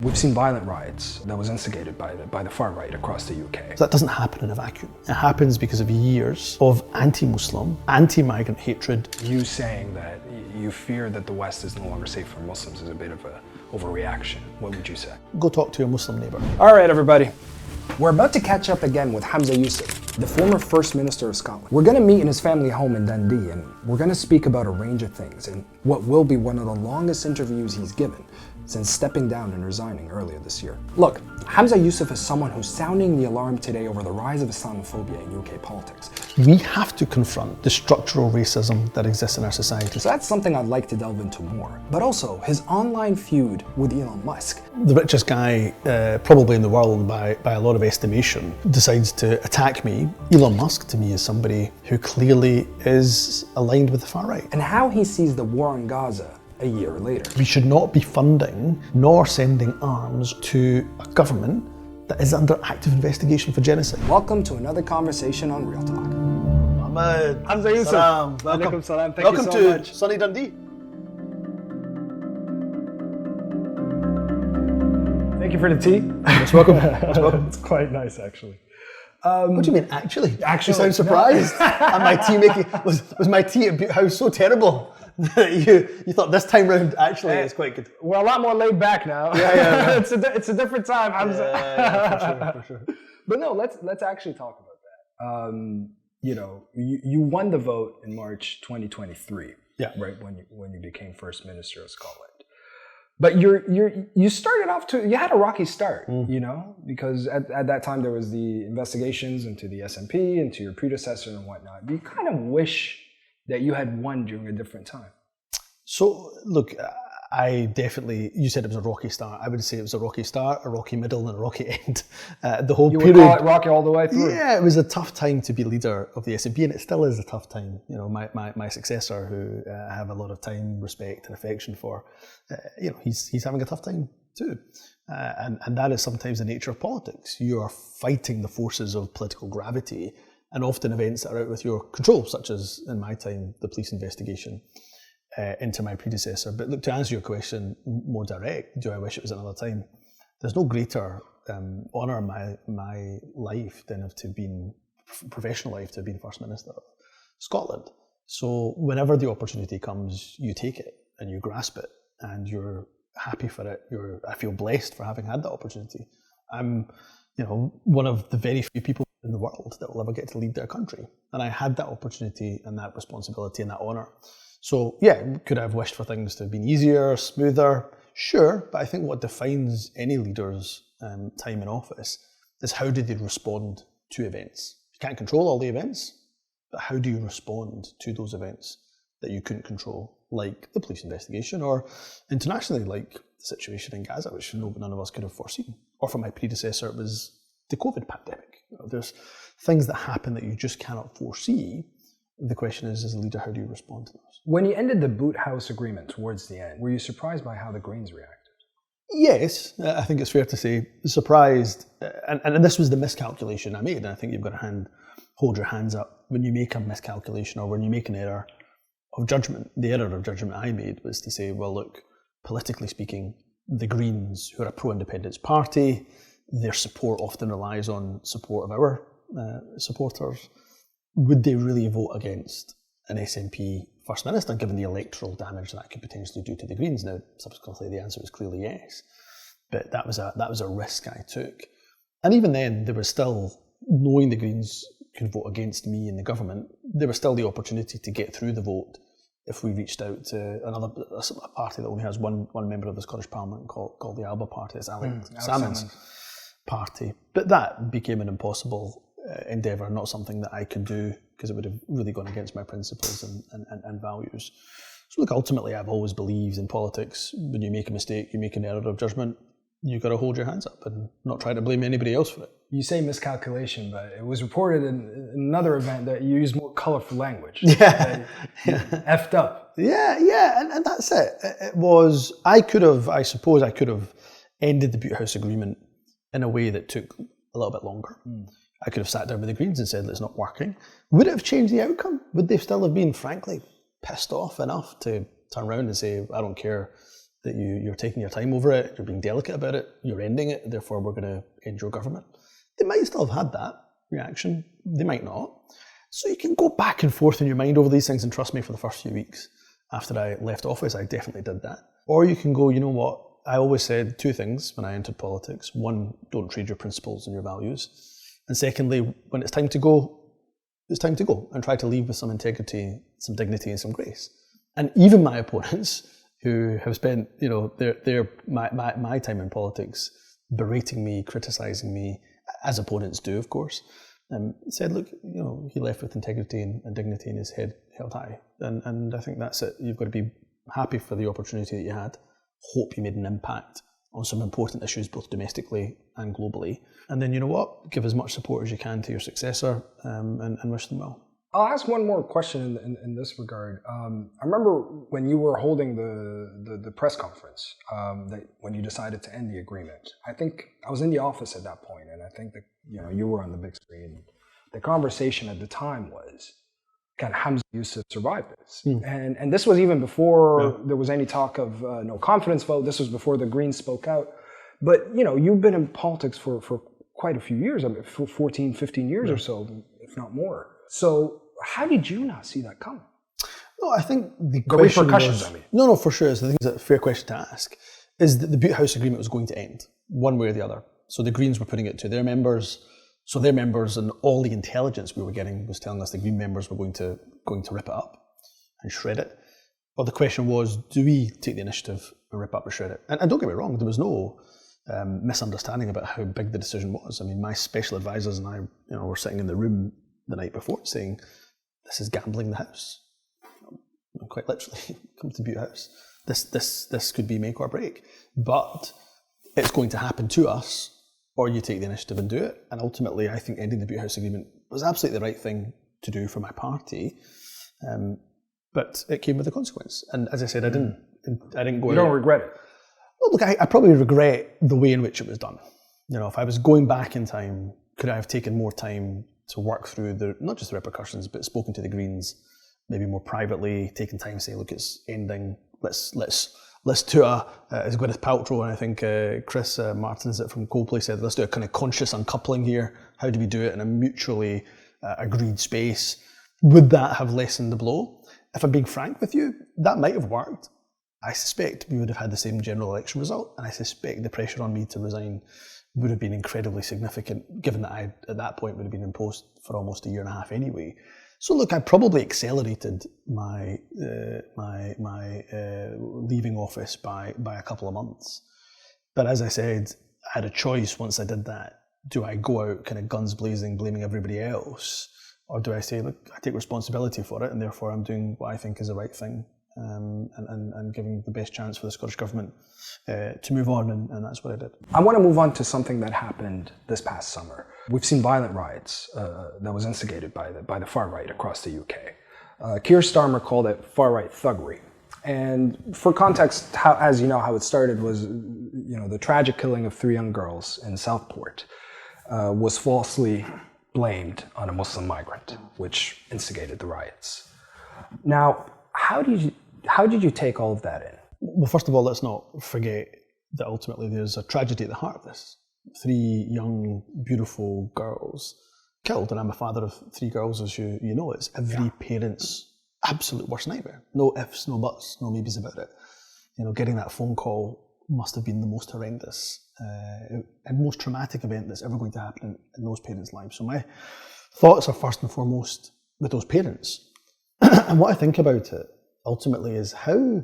We've seen violent riots that was instigated by the far right across the UK. So that doesn't happen in a vacuum. It happens because of years of anti-Muslim, anti-migrant hatred. You saying that you fear that the West is no longer safe for Muslims is a bit of an overreaction. What would you say? Go talk to your Muslim neighbour. All right, everybody. We're about to catch up again with Humza Yousaf, the former First Minister of Scotland. We're going to meet in his family home in Dundee, and we're going to speak about a range of things and what will be one of the longest interviews he's given since stepping down and resigning earlier this year. Look, Humza Yousaf is someone who's sounding the alarm today over the rise of Islamophobia in UK politics. We have to confront the structural racism that exists in our society. So that's something I'd like to delve into more. But also, his online feud with Elon Musk. The richest guy probably in the world by a lot of estimation decides to attack me. Elon Musk to me is somebody who clearly is aligned with the far right. And how he sees the war in Gaza a year later. We should not be funding nor sending arms to a government that is under active investigation for genocide. Welcome to another conversation on Real Talk. Mohamed Humza Yousaf. Salam. Welcome. Salam. Thank Welcome you so to much. sunny Dundee. Thank you for the tea. Most welcome. Most welcome. It's quite nice, actually. What do you mean, actually? Actually, You sound surprised. And my tea making was my tea at Bute House so terrible that you thought this time round actually it's quite good. We're a lot more laid back now. Yeah. it's a different time. For sure. But no, let's actually talk about that. You won the vote in March 2023. Yeah. Right when you became First Minister of Scotland. But you started off you had a rocky start, because at that time there was the investigations into the SNP, into your predecessor and whatnot. You kind of wish that you had won during a different time. So look, you said it was a rocky start. I would say it was a rocky start, a rocky middle, and a rocky end. The whole period. You would call it rocky all the way through? Yeah, it was a tough time to be leader of the SNP, and it still is a tough time. My successor, who I have a lot of time, respect, and affection for, he's having a tough time too. And that is sometimes the nature of politics. You are fighting the forces of political gravity, and often events that are out with your control, such as, in my time, the police investigation into my predecessor. But look, to answer your question more direct, do I wish it was another time? There's no greater honour in my life than professional life, to have been First Minister of Scotland. So whenever the opportunity comes, you take it and you grasp it and you're happy for it. I feel blessed for having had that opportunity. I'm, one of the very few people in the world that will ever get to lead their country. And I had that opportunity and that responsibility and that honour. So yeah, could I have wished for things to have been easier, smoother? Sure, but I think what defines any leader's time in office is how do they respond to events. You can't control all the events, but how do you respond to those events that you couldn't control, like the police investigation, or internationally, like the situation in Gaza, which none of us could have foreseen. Or for my predecessor, it was the COVID pandemic. There's things that happen that you just cannot foresee. The question is, as a leader, how do you respond to those? When you ended the Bute House agreement towards the end, were you surprised by how the Greens reacted? Yes, I think it's fair to say surprised. And this was the miscalculation I made. And I think you've got to hold your hands up when you make a miscalculation or when you make an error of judgment. The error of judgment I made was to say, well, look, politically speaking, the Greens, who are a pro-independence party, their support often relies on support of our supporters. Would they really vote against an SNP First Minister, given the electoral damage that could potentially do to the Greens? Now, subsequently, the answer was clearly yes. But that was a risk I took. And even then, there was still, knowing the Greens could vote against me in the government, there was still the opportunity to get through the vote if we reached out to a party that only has one member of the Scottish Parliament called the Alba Party. It's Alex Salmond's party. But that became an impossible endeavour, not something that I could do because it would have really gone against my principles and values. So look, ultimately I've always believed in politics, when you make a mistake, you make an error of judgment, you've got to hold your hands up and not try to blame anybody else for it. You say miscalculation, but it was reported in another event that you used more colourful language. Yeah. Effed up. Yeah, and that's it. It was, I suppose I could have ended the Bute House agreement in a way that took a little bit longer. I could have sat down with the Greens and said, it's not working. Would it have changed the outcome? Would they still have been, frankly, pissed off enough to turn around and say, I don't care, that you're taking your time over it, you're being delicate about it, you're ending it, therefore we're going to end your government. They might still have had that reaction, they might not. So you can go back and forth in your mind over these things, and trust me, for the first few weeks after I left office, I definitely did that. Or you can go, you know what, I always said two things when I entered politics. One, don't trade your principles and your values. And secondly, when it's time to go, it's time to go, and try to leave with some integrity, some dignity and some grace. And even my opponents, who have spent, my time in politics berating me, criticising me, as opponents do, of course, said, look, he left with integrity and dignity and his head held high. And I think that's it. You've got to be happy for the opportunity that you had. Hope you made an impact on some important issues, both domestically and globally. And then, you know what? Give as much support as you can to your successor, and wish them well. I'll ask one more question in this regard. I remember when you were holding the press conference, that when you decided to end the agreement. I think I was in the office at that point, and I think that you were on the big screen. The conversation at the time was, can Humza Yousaf survive this? And this was even before there was any talk of no confidence vote. This was before the Greens spoke out. But you've been in politics for quite a few years, for 14, 15 years or so, if not more. So how did you not see that coming? No, I think the repercussions, No, for sure. So I think it's a fair question to ask, is that the Bute House agreement was going to end, one way or the other. So the Greens were putting it to their members. So their members, and all the intelligence we were getting was telling us the Green members were going to rip it up and shred it. Well, the question was, do we take the initiative and rip up or shred it? And don't get me wrong, there was no misunderstanding about how big the decision was. I mean, my special advisors and I, were sitting in the room the night before saying, this is gambling the house. Quite literally, come to Bute House. This could be make or break. But it's going to happen to us, or you take the initiative and do it. And ultimately, I think ending the Bute House agreement was absolutely the right thing to do for my party. But it came with a consequence. And as I said, I didn't go. You don't regret it? Well, look, I probably regret the way in which it was done. If I was going back in time, could I have taken more time to work through not just the repercussions, but spoken to the Greens, maybe more privately, taken time to say, look, it's ending. Let's do as Gwyneth Paltrow, and I think Chris Martin from Coldplay said, let's do a kind of conscious uncoupling here. How do we do it in a mutually agreed space? Would that have lessened the blow? If I'm being frank with you, that might have worked. I suspect we would have had the same general election result, and I suspect the pressure on me to resign would have been incredibly significant, given that I, at that point, would have been in post for almost a year and a half anyway. So look, I probably accelerated my leaving office by a couple of months. But as I said, I had a choice once I did that. Do I go out kind of guns blazing, blaming everybody else? Or do I say, look, I take responsibility for it, and therefore I'm doing what I think is the right thing, and giving the best chance for the Scottish Government to move on, and that's what I did. I want to move on to something that happened this past summer. We've seen violent riots that was instigated by the far right across the UK. Keir Starmer called it far-right thuggery. And for context, as you know, how it started was, the tragic killing of 3 young girls in Southport was falsely blamed on a Muslim migrant, which instigated the riots. Now, how did you take all of that in? Well, first of all, let's not forget that ultimately there's a tragedy at the heart of this. 3 young, beautiful girls killed, and I'm a father of 3 girls, as you know. It's every parent's absolute worst nightmare. No ifs, no buts, no maybes about it. Getting that phone call must have been the most horrendous and most traumatic event that's ever going to happen in those parents' lives. So my thoughts are first and foremost with those parents. And what I think about it ultimately is how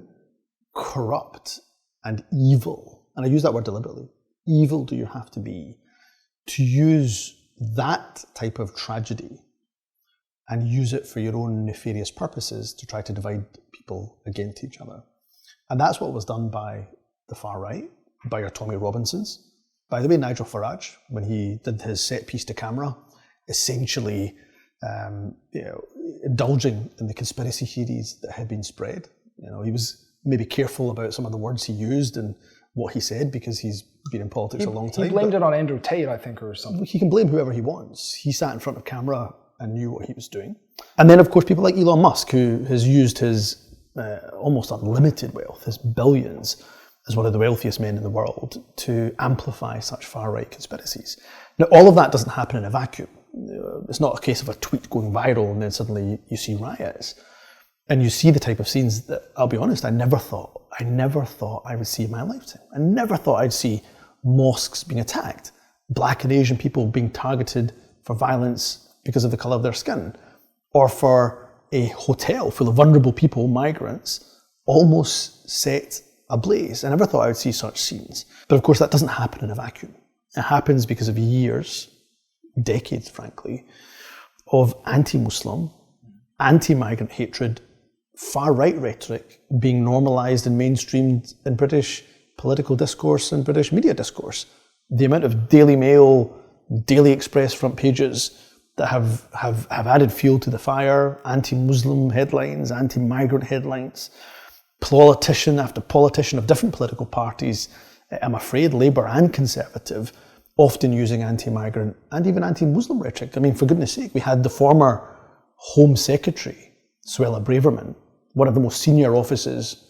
corrupt and evil, and I use that word deliberately, evil do you have to be to use that type of tragedy and use it for your own nefarious purposes to try to divide people against each other. And that's what was done by the far right, by your Tommy Robinsons. By the way, Nigel Farage, when he did his set piece to camera, essentially indulging in the conspiracy theories that had been spread. He was maybe careful about some of the words he used and what he said, because he's been in politics a long time. He blamed it on Andrew Tate, I think, or something. He can blame whoever he wants. He sat in front of camera and knew what he was doing. And then, of course, people like Elon Musk, who has used his almost unlimited wealth, his billions, as one of the wealthiest men in the world to amplify such far-right conspiracies. Now, all of that doesn't happen in a vacuum. It's not a case of a tweet going viral and then suddenly you see riots. And you see the type of scenes that, I'll be honest, I never thought I would see in my lifetime. I never thought I'd see mosques being attacked, Black and Asian people being targeted for violence because of the colour of their skin, or for a hotel full of vulnerable people, migrants, almost set ablaze. I never thought I would see such scenes. But of course, that doesn't happen in a vacuum. It happens because of years, decades, frankly, of anti-Muslim, anti-migrant hatred, far-right rhetoric being normalised and mainstreamed in British political discourse and British media discourse. The amount of Daily Mail, Daily Express front pages that have added fuel to the fire, anti-Muslim headlines, anti-migrant headlines, politician after politician of different political parties, I'm afraid Labour and Conservative, often using anti-migrant and even anti-Muslim rhetoric. I mean, for goodness sake, we had the former Home Secretary, Suella Braverman, one of the most senior offices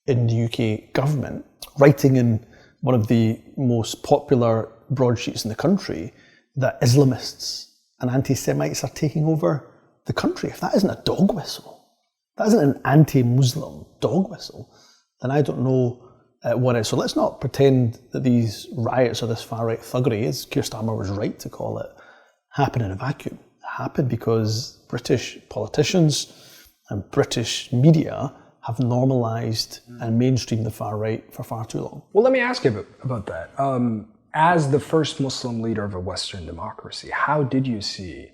in the UK government, writing in one of the most popular broadsheets in the country that Islamists and anti-Semites are taking over the country. If that isn't a dog whistle, that isn't an anti-Muslim dog whistle, then I don't know what is. So let's not pretend that these riots or this far-right thuggery, as Keir Starmer was right to call it, happen in a vacuum. It happened because British politicians and British media have normalised and mainstreamed the far right for far too long. Well, let me ask you about that. As the first Muslim leader of a Western democracy, how did you see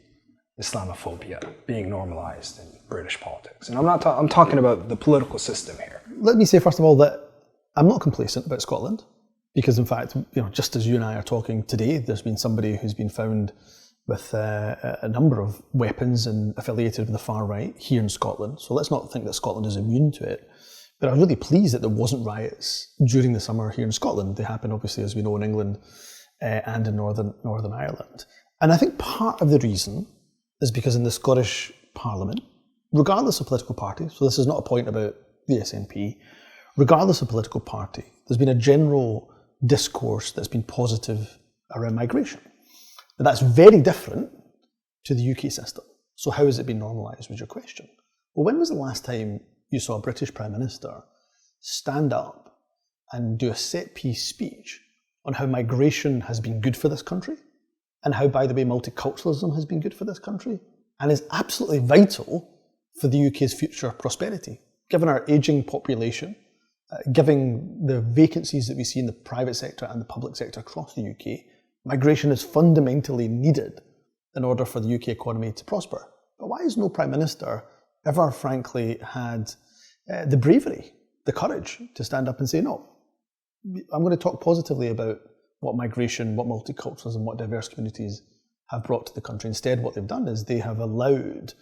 Islamophobia being normalised in British politics? And I'm talking about the political system here. Let me say first of all that I'm not complacent about Scotland, because in fact, just as you and I are talking today, there's been somebody who's been found with a number of weapons and affiliated with the far right here in Scotland. So let's not think that Scotland is immune to it. But I was really pleased that there wasn't riots during the summer here in Scotland. They happen, obviously, as we know, in England and in Northern Ireland. And I think part of the reason is because in the Scottish Parliament, regardless of political party, so this is not a point about the SNP, regardless of political party, there's been a general discourse that's been positive around migration. But that's very different to the UK system. So how has it been normalised, was your question. Well, when was the last time you saw a British Prime Minister stand up and do a set-piece speech on how migration has been good for this country, and how, by the way, multiculturalism has been good for this country, and is absolutely vital for the UK's future prosperity, given our ageing population, given the vacancies that we see in the private sector and the public sector across the UK, migration is fundamentally needed in order for the UK economy to prosper. But why has no Prime Minister ever, frankly, had the bravery, the courage to stand up and say, no, I'm going to talk positively about what migration, what multiculturalism, what diverse communities have brought to the country. Instead, what they've done is they have allowed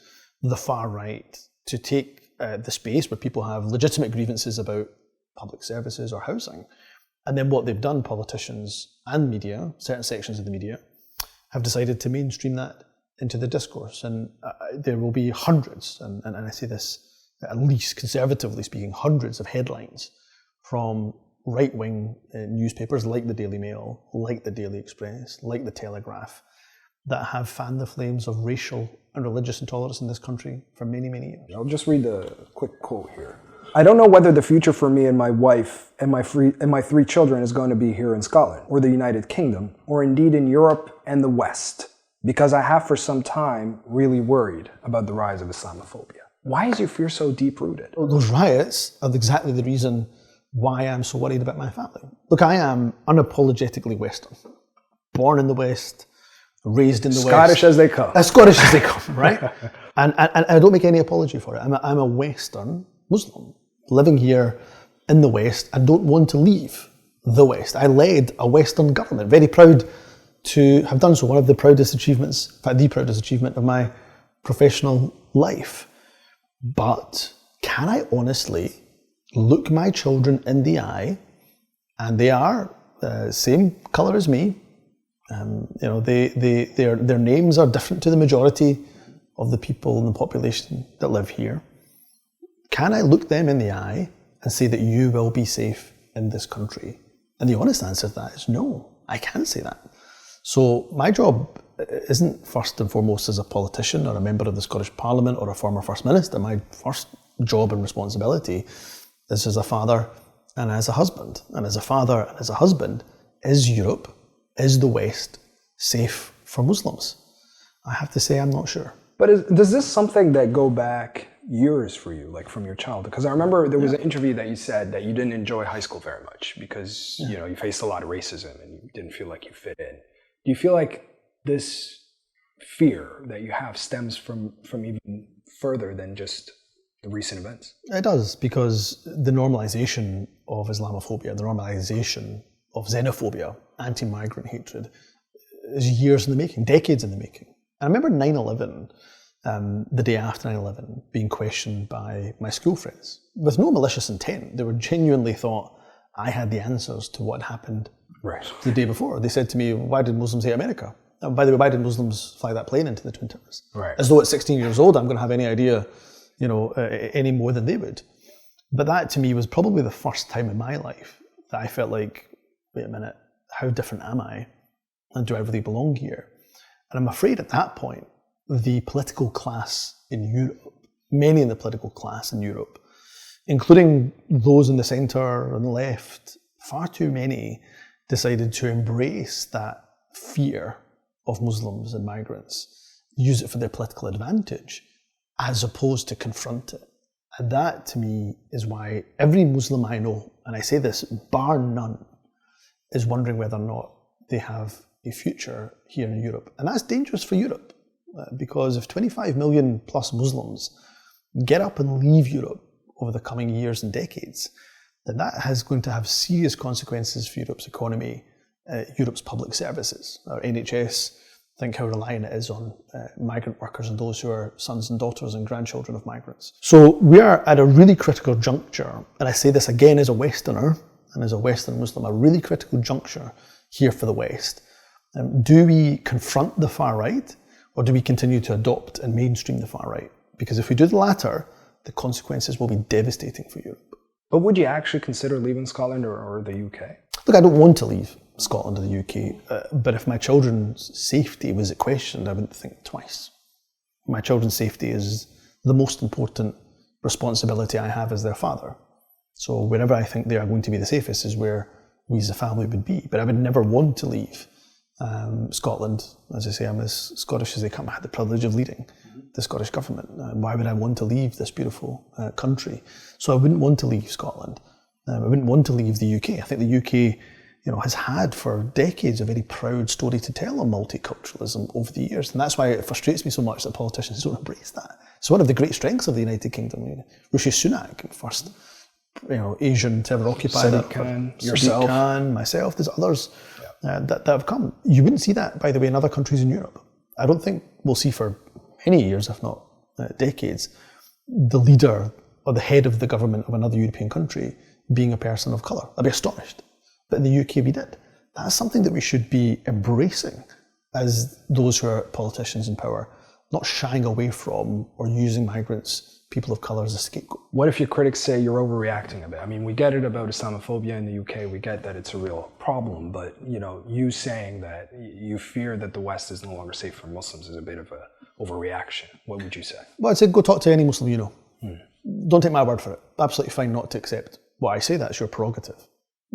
the far right to take the space where people have legitimate grievances about public services or housing. And then what they've done, politicians and media, certain sections of the media, have decided to mainstream that into the discourse. And there will be hundreds, and I say this at least conservatively speaking, hundreds of headlines from right-wing newspapers like the Daily Mail, like the Daily Express, like the Telegraph, that have fanned the flames of racial and religious intolerance in this country for many, many years. I'll just read the quick quote here. I don't know whether the future for me and my wife and my three children is going to be here in Scotland or the United Kingdom or indeed in Europe and the West, because I have for some time really worried about the rise of Islamophobia. Why is your fear so deep-rooted? Well, those riots are exactly the reason why I'm so worried about my family. Look, I am unapologetically Western. Born in the West, raised in the West. Scottish as they come. As Scottish as they come, right? And I don't make any apology for it. I'm a Western Muslim living here in the West and don't want to leave the West. I led a Western government, very proud to have done so. One of the proudest achievements, in fact, the proudest achievement of my professional life. But can I honestly look my children in the eye, and they are the same colour as me, their names are different to the majority of the people in the population that live here. Can I look them in the eye and say that you will be safe in this country? And the honest answer to that is no, I can't say that. So my job isn't first and foremost as a politician or a member of the Scottish Parliament or a former First Minister. My first job and responsibility is as a father and as a husband. And as a father and as a husband, is Europe, is the West safe for Muslims? I have to say I'm not sure. But does this something that go back years for you, like from your childhood? Because I remember there was an interview that you said that you didn't enjoy high school very much because you faced a lot of racism and you didn't feel like you fit in. Do you feel like this fear that you have stems from even further than just the recent events? It does, because the normalization of Islamophobia, the normalization of xenophobia, anti-migrant hatred, is years in the making, decades in the making. I remember 9/11, the day after 9/11, being questioned by my school friends with no malicious intent. They were genuinely thought I had the answers to what happened the day before. They said to me, why did Muslims hate America? And by the way, why did Muslims fly that plane into the Twin Towers? As though at 16 years old, I'm going to have any idea, any more than they would. But that to me was probably the first time in my life that I felt like, wait a minute, how different am I? And do I really belong here? And I'm afraid at that point, the political class in Europe, many in the political class in Europe, including those in the centre and the left, far too many decided to embrace that fear of Muslims and migrants, use it for their political advantage, as opposed to confront it. And that, to me, is why every Muslim I know, and I say this bar none, is wondering whether or not they have a future here in Europe. And that's dangerous for Europe, because if 25 million plus Muslims get up and leave Europe over the coming years and decades, then that is going to have serious consequences for Europe's economy, Europe's public services. Our NHS, think how reliant it is on migrant workers and those who are sons and daughters and grandchildren of migrants. So we are at a really critical juncture, and I say this again as a Westerner and as a Western Muslim, a really critical juncture here for the West. Do we confront the far right, or do we continue to adopt and mainstream the far right? Because if we do the latter, the consequences will be devastating for Europe. But would you actually consider leaving Scotland or the UK? Look, I don't want to leave Scotland or the UK, but if my children's safety was questioned, I wouldn't think twice. My children's safety is the most important responsibility I have as their father. So wherever I think they are going to be the safest is where we as a family would be. But I would never want to leave Scotland. As I say, I'm as Scottish as they come. I had the privilege of leading the Scottish government. Why would I want to leave this beautiful country? So I wouldn't want to leave Scotland. I wouldn't want to leave the UK. I think the UK has had for decades a very proud story to tell on multiculturalism over the years. And that's why it frustrates me so much that politicians don't embrace that. It's one of the great strengths of the United Kingdom. Rishi Sunak, first Asian to ever occupy Sadiq Khan, yourself. Sadiq Khan, myself, there's others that have come. You wouldn't see that, by the way, in other countries in Europe. I don't think we'll see for many years, if not decades, the leader or the head of the government of another European country being a person of colour. I'd be astonished. But in the UK we did. That's something that we should be embracing as those who are politicians in power, not shying away from or using migrants, people of colour, as a scapegoat. What if your critics say you're overreacting a bit? I mean, we get it about Islamophobia in the UK, we get that it's a real problem, but you saying that you fear that the West is no longer safe for Muslims is a bit of an overreaction. What would you say? Well, I'd say go talk to any Muslim you know. Don't take my word for it. Absolutely fine not to accept what I say, that's your prerogative.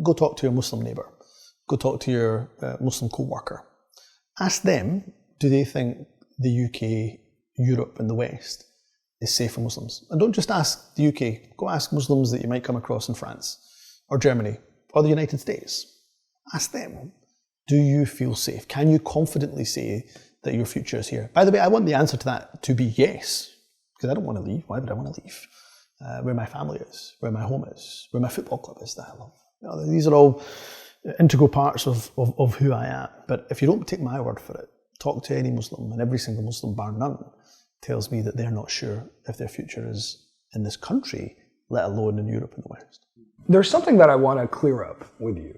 Go talk to your Muslim neighbour. Go talk to your Muslim co-worker. Ask them, do they think the UK, Europe and the West is safe for Muslims? And don't just ask the UK, go ask Muslims that you might come across in France or Germany or the United States. Ask them, do you feel safe? Can you confidently say that your future is here? By the way, I want the answer to that to be yes, because I don't want to leave. Why would I want to leave? Where my family is, where my home is, where my football club is that I love. These are all integral parts of who I am. But if you don't take my word for it, talk to any Muslim, and every single Muslim, bar none, tells me that they're not sure if their future is in this country, let alone in Europe and the West. There's something that I want to clear up with you.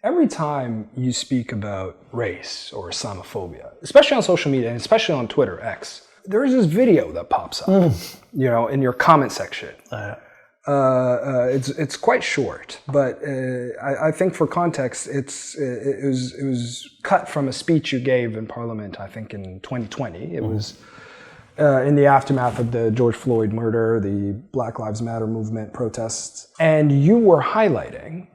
Every time you speak about race or Islamophobia, especially on social media and especially on Twitter, X, there is this video that pops up, in your comment section. It's quite short, but I think for context, it was cut from a speech you gave in Parliament, I think in 2020. It was in the aftermath of the George Floyd murder, the Black Lives Matter movement protests, and you were highlighting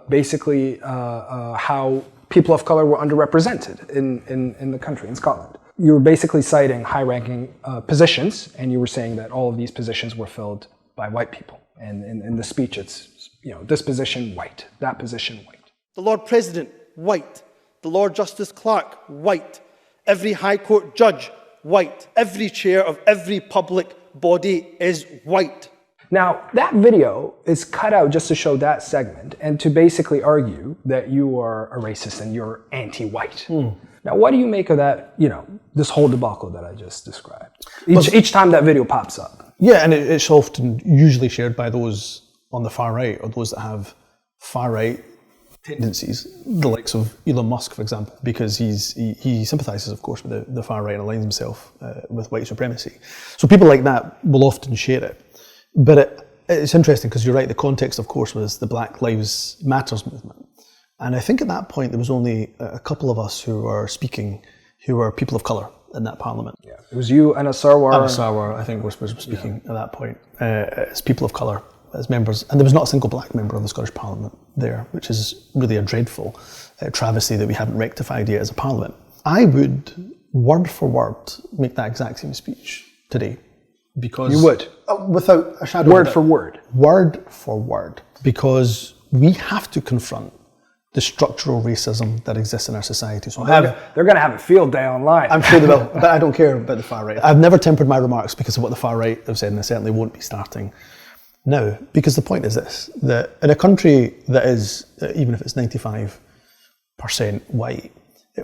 basically how people of color were underrepresented in the country, in Scotland. You were basically citing high-ranking positions, and you were saying that all of these positions were filled by white people. And in the speech, it's, this position, white, that position, white. The Lord President, white. The Lord Justice Clerk, white. Every High Court judge, white. Every chair of every public body is white. Now, that video is cut out just to show that segment and to basically argue that you are a racist and you're anti-white. Now, what do you make of that, this whole debacle that I just described? Each time that video pops up. Yeah, and it's often usually shared by those on the far right or those that have far right tendencies, the likes of Elon Musk, for example, because he sympathises, of course, with the far right and aligns himself with white supremacy. So people like that will often share it. But it's interesting because you're right, the context, of course, was the Black Lives Matters movement. And I think at that point there was only a couple of us who were speaking who were people of colour in that parliament. Yeah, it was you and Sarwar. Sarwar, I think, was speaking at that point as people of colour, as members. And there was not a single black member of the Scottish Parliament there, which is really a dreadful travesty that we haven't rectified yet as a parliament. I would, word for word, make that exact same speech today. Because you would? Without a shadow of a doubt. Word for word? Word for word. Because we have to confront the structural racism that exists in our society. So they're going to have a field day online. I'm sure they will, but I don't care about the far right. I've never tempered my remarks because of what the far right have said, and I certainly won't be starting now. Because the point is this, that in a country that is, even if it's 95% white,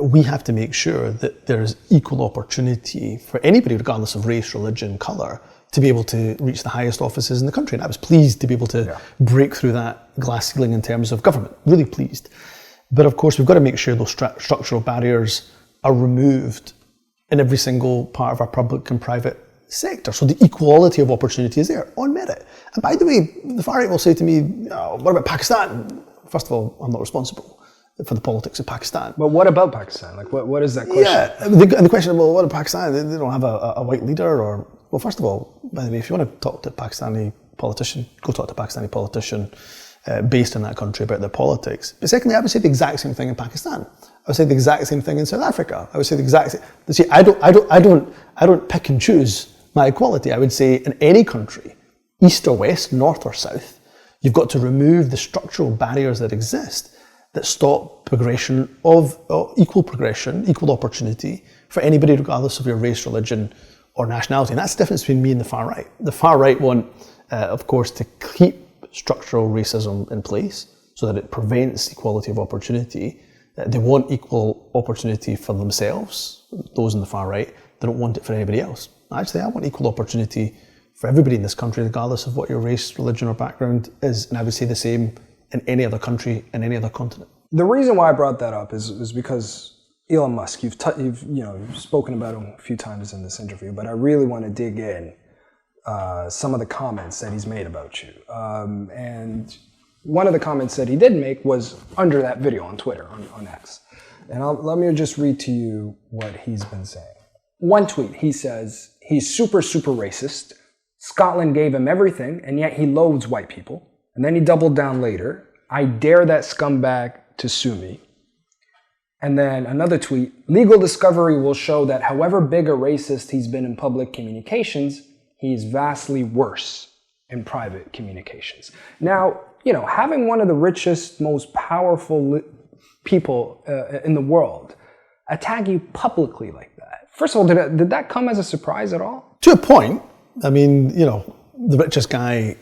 we have to make sure that there is equal opportunity for anybody, regardless of race, religion, colour, to be able to reach the highest offices in the country. And I was pleased to be able to break through that glass ceiling in terms of government, really pleased. But of course, we've got to make sure those structural barriers are removed in every single part of our public and private sector. So the equality of opportunity is there, on merit. And by the way, the far right will say to me, what about Pakistan? First of all, I'm not responsible for the politics of Pakistan. But what about Pakistan? Like, what is that question? Yeah, and the question, well, what about Pakistan? They don't have a white leader or... Well, first of all, by the way, if you want to talk to a Pakistani politician, go talk to a Pakistani politician based in that country about their politics. But secondly, I would say the exact same thing in Pakistan. I would say the exact same thing in South Africa. I would say the exact same... See, I don't pick and choose my equality. I would say in any country, east or west, north or south, you've got to remove the structural barriers that exist that stop progression of equal opportunity for anybody, regardless of your race, religion, or nationality. And that's the difference between me and the far right. The far right want, of course, to keep structural racism in place so that it prevents equality of opportunity. They want equal opportunity for themselves, those in the far right. They don't want it for anybody else. Actually, I want equal opportunity for everybody in this country, regardless of what your race, religion, or background is. And I would say the same in any other country, in any other continent. The reason why I brought that up is because Elon Musk, you've spoken about him a few times in this interview, but I really want to dig in some of the comments that he's made about you. And one of the comments that he did make was under that video on Twitter, on X. And let me just read to you what he's been saying. One tweet, he says, he's super, super racist. Scotland gave him everything, and yet he loathes white people. And then he doubled down later. I dare that scumbag to sue me. And then another tweet, legal discovery will show that however big a racist he's been in public communications, he is vastly worse in private communications. Now, having one of the richest, most powerful people in the world attack you publicly like that. First of all, did that come as a surprise at all? To a point. I mean, the richest guy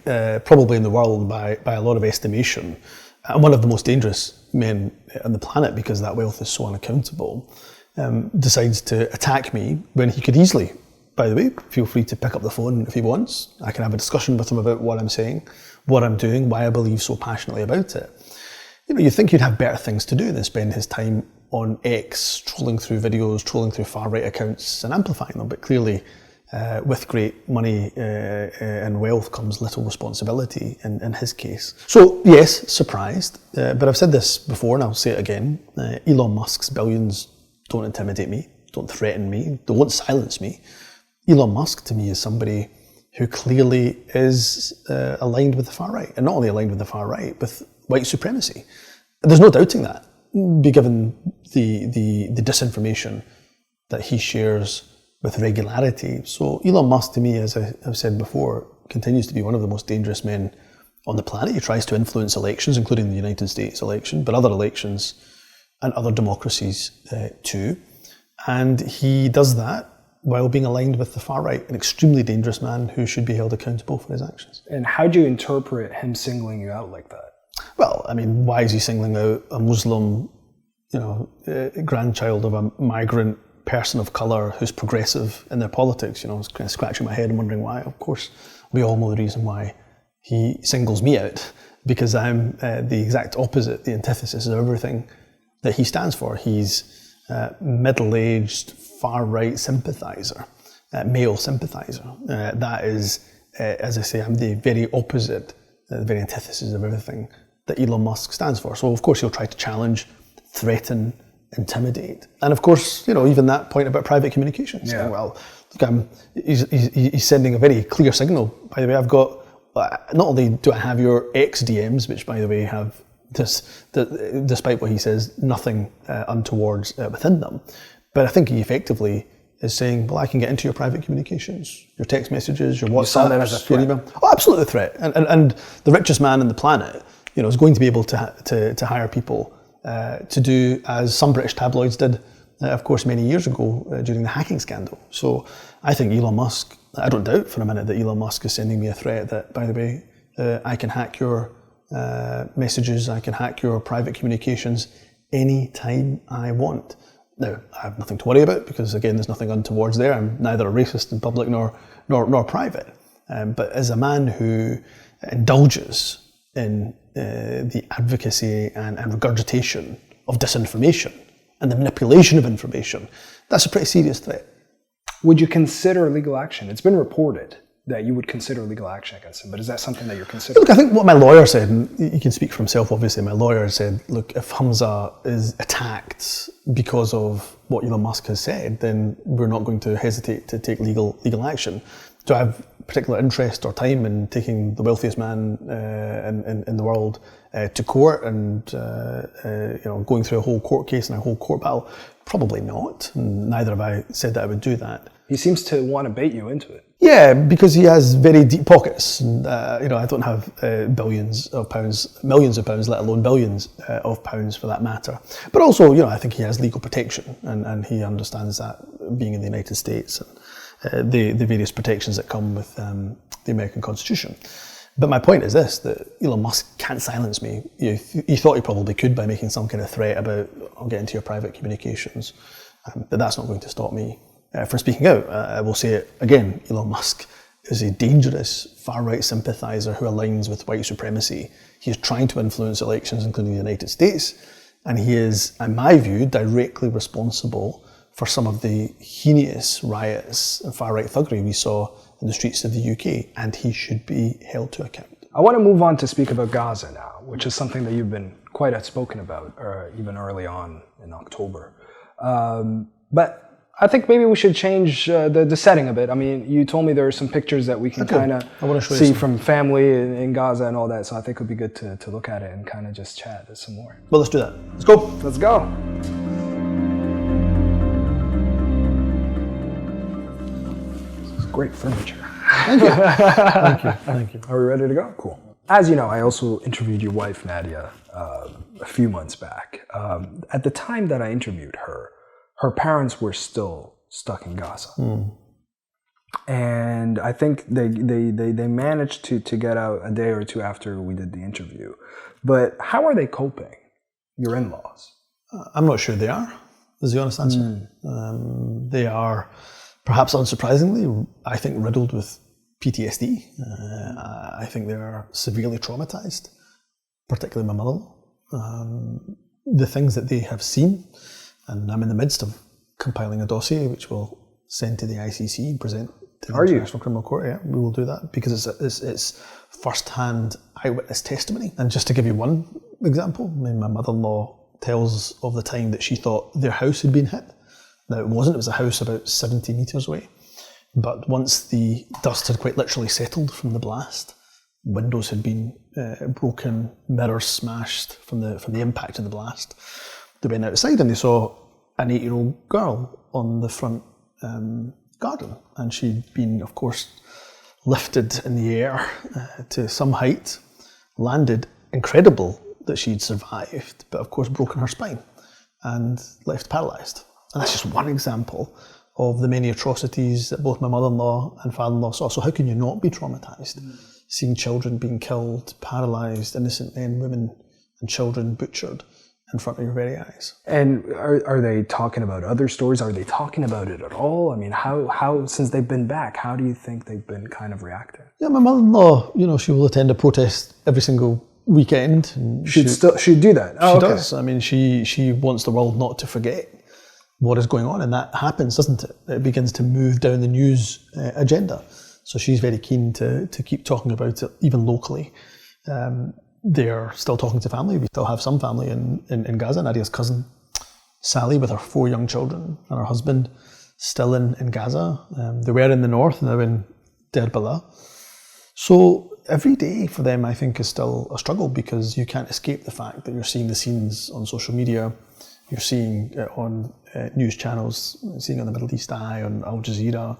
probably in the world by a lot of estimation, and one of the most dangerous men on the planet because that wealth is so unaccountable, decides to attack me when he could easily, by the way, feel free to pick up the phone if he wants. I can have a discussion with him about what I'm saying, what I'm doing, why I believe so passionately about it. You'd think he'd have better things to do than spend his time on X, trolling through videos, trolling through far-right accounts and amplifying them, but clearly with great money and wealth comes little responsibility in his case. So yes, surprised, but I've said this before and I'll say it again. Elon Musk's billions don't intimidate me, don't threaten me, they won't silence me. Elon Musk to me is somebody who clearly is aligned with the far right, and not only aligned with the far right, with white supremacy. There's no doubting that, given the disinformation that he shares with regularity. So Elon Musk to me, as I've said before, continues to be one of the most dangerous men on the planet. He tries to influence elections, including the United States election, but other elections and other democracies too. And he does that while being aligned with the far right, an extremely dangerous man who should be held accountable for his actions. And how do you interpret him singling you out like that? Well, I mean, why is he singling out a Muslim, grandchild of a migrant person of colour who's progressive in their politics? I was kind of scratching my head and wondering why. Of course, we all know the reason why he singles me out, because I'm the exact opposite, the antithesis of everything that he stands for. He's middle-aged, far-right sympathiser, male sympathiser. That is, as I say, I'm the very opposite, the very antithesis of everything that Elon Musk stands for. So of course he'll try to challenge, threaten, intimidate. And of course, even that point about private communications. Yeah. Well, look, he's sending a very clear signal. By the way, I've got, not only do I have your ex DMs, which by the way have despite what he says, nothing untoward within them, but I think he effectively is saying, well, I can get into your private communications, your text messages, your WhatsApp, your email. Oh, absolutely a threat. And the richest man on the planet, is going to be able to hire people to do as some British tabloids did, of course, many years ago during the hacking scandal. So I think Elon Musk, I don't doubt for a minute that Elon Musk is sending me a threat that, by the way, I can hack your messages, I can hack your private communications anytime I want. Now, I have nothing to worry about because, again, there's nothing untoward there. I'm neither a racist in public nor private. But as a man who indulges in the advocacy and regurgitation of disinformation and the manipulation of information, that's a pretty serious threat. Would you consider legal action? It's been reported that you would consider legal action against him, but is that something that you're considering? Look, I think what my lawyer said, and he can speak for himself obviously, my lawyer said, look, if Humza is attacked because of what Elon Musk has said, then we're not going to hesitate to take legal action. Do I have particular interest or time in taking the wealthiest man in the world to court and going through a whole court case and a whole court battle? Probably not. Neither have I said that I would do that. He seems to want to bait you into it. Yeah, because he has very deep pockets. And, I don't have billions of pounds, millions of pounds, let alone billions of pounds for that matter. But also, I think he has legal protection and he understands that being in the United States and the various protections that come with the American Constitution. But my point is this, that Elon Musk can't silence me. He thought he probably could by making some kind of threat about, I'll get into your private communications. But that's not going to stop me from speaking out. I will say it again, Elon Musk is a dangerous far-right sympathiser who aligns with white supremacy. He is trying to influence elections, including the United States, and he is, in my view, directly responsible for some of the heinous riots and far-right thuggery we saw in the streets of the UK, and he should be held to account. I want to move on to speak about Gaza now, which is something that you've been quite outspoken about, even early on in October. But I think maybe we should change the setting a bit. I mean, you told me there are some pictures that we can kind of see from family in Gaza and all that, so I think it would be good to look at it and kind of just chat some more. Well, let's do that. Let's go. Let's go. This is great furniture. Thank you. Thank you. Are we ready to go? Cool. As you know, I also interviewed your wife, Nadia, a few months back. At the time that I interviewed her, her parents were still stuck in Gaza. And I think they managed to get out a day or two after we did the interview. But how are they coping, your in-laws? I'm not sure they are, is the honest answer. They are, perhaps unsurprisingly, I think riddled with PTSD. I think they are severely traumatized, particularly my mother-in-law. The things that they have seen, and I'm in the midst of compiling a dossier which we'll send to the ICC and present to the Are you? International Criminal Court. Yeah, we will do that because it's first-hand eyewitness testimony. And just to give you one example, I mean, my mother-in-law tells of the time that she thought their house had been hit. Now, it wasn't. It was a house about 70 metres away. But once the dust had quite literally settled from the blast, windows had been broken, mirrors smashed from the impact of the blast. They went outside and they saw an 8-year-old girl on the front garden, and she'd been, of course, lifted in the air to some height, landed. Incredible that she'd survived, but of course broken her spine and left paralysed. And that's just one example of the many atrocities that both my mother-in-law and father-in-law saw. So how can you not be traumatised? Seeing children being killed, paralysed, innocent men, women and children butchered in front of your very eyes. And are they talking about other stories? Are they talking about it at all? I mean, how since they've been back, how do you think they've been kind of reacting? Yeah, my mother-in-law, she will attend a protest every single weekend. And she'd do that? Oh, she okay. does. I mean, she wants the world not to forget what is going on, and that happens, doesn't it? It begins to move down the news agenda. So she's very keen to keep talking about it, even locally. They're still talking to family. We still have some family in Gaza. Nadia's cousin, Sally, with her 4 young children and her husband, still in Gaza. They were in the north, now in Derbala. So every day for them, I think, is still a struggle, because you can't escape the fact that you're seeing the scenes on social media, you're seeing it on news channels, seeing it on the Middle East Eye, on Al Jazeera.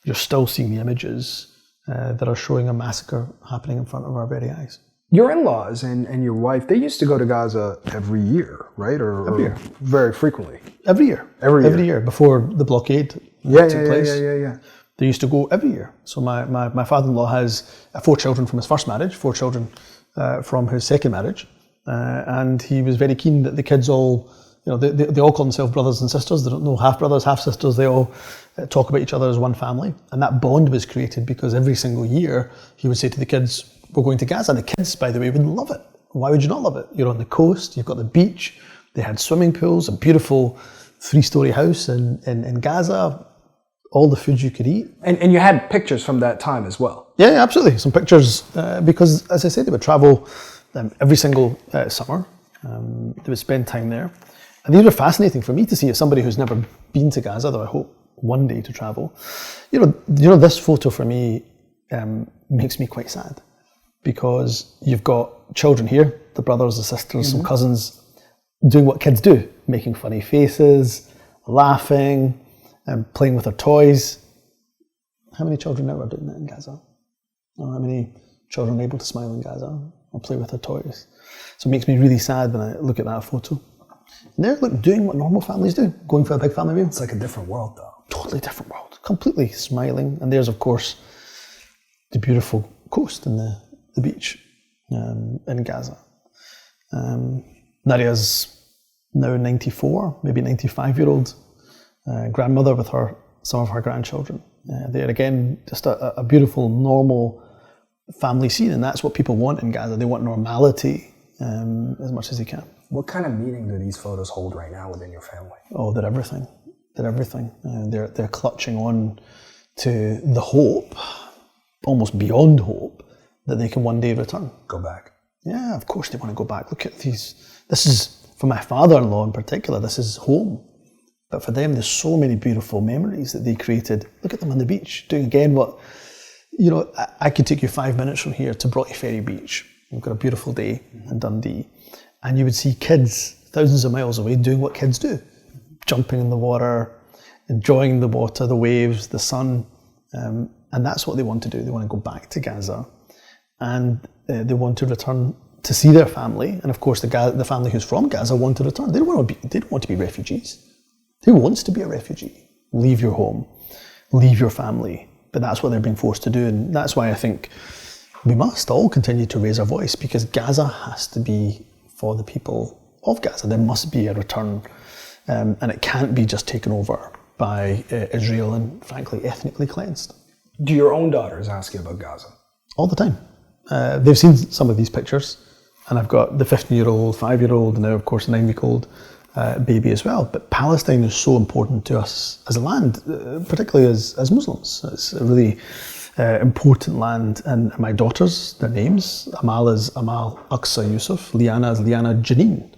You're still seeing the images that are showing a massacre happening in front of our very eyes. Your in-laws and your wife, they used to go to Gaza every year, right? Every year. Very frequently? Every year. Every year before the blockade took place. Yeah. They used to go every year. So my father-in-law has 4 children from his first marriage, 4 children from his second marriage. And he was very keen that the kids all, they all call themselves brothers and sisters. They don't know half brothers, half sisters. They all talk about each other as one family. And that bond was created because every single year he would say to the kids, we're going to Gaza. And the kids, by the way, would love it. Why would you not love it? You're on the coast, you've got the beach, they had swimming pools, a beautiful 3-story house in Gaza, all the food you could eat. And you had pictures from that time as well? Yeah, absolutely. Some pictures, because as I said, they would travel every single summer. They would spend time there. And these were fascinating for me to see, as somebody who's never been to Gaza, though I hope one day to travel. This photo for me makes me quite sad, because you've got children here, the brothers, the sisters, some cousins, doing what kids do, making funny faces, laughing, and playing with their toys. How many children now are doing that in Gaza? Or how many children are able to smile in Gaza or play with their toys? So it makes me really sad when I look at that photo. And they're doing what normal families do, going for a big family meal. It's like a different world, though. Totally different world, completely smiling. And there's, of course, the beautiful coast and the beach in Gaza. Nadia's now 94, maybe 95-year-old grandmother with some of her grandchildren. They're, again, just a beautiful, normal family scene, and that's what people want in Gaza. They want normality as much as they can. What kind of meaning do these photos hold right now within your family? Oh, they're everything. They're everything. They're clutching on to the hope, almost beyond hope, that they can one day return. Go back. Yeah, of course they want to go back. Look at these. This is, for my father-in-law in particular, this is home. But for them, there's so many beautiful memories that they created. Look at them on the beach, doing again what, I could take you 5 minutes from here to Broughty Ferry Beach. We've got a beautiful day in Dundee. And you would see kids thousands of miles away doing what kids do. Jumping in the water, enjoying the water, the waves, the sun. And that's what they want to do. They want to go back to Gaza. And they want to return to see their family. And of course, the family who's from Gaza want to return. They don't want to be refugees. Who wants to be a refugee? Leave your home, leave your family. But that's what they're being forced to do. And that's why I think we must all continue to raise our voice, because Gaza has to be for the people of Gaza. There must be a return. And it can't be just taken over by Israel and, frankly, ethnically cleansed. Do your own daughters ask you about Gaza? All the time. They've seen some of these pictures, and I've got the 15-year-old, 5-year-old, and now, of course, the 9-week-old baby as well. But Palestine is so important to us as a land, particularly as Muslims. It's a really important land. And my daughters, their names, Amal is Amal Aqsa Yousaf, Liana is Liana Janine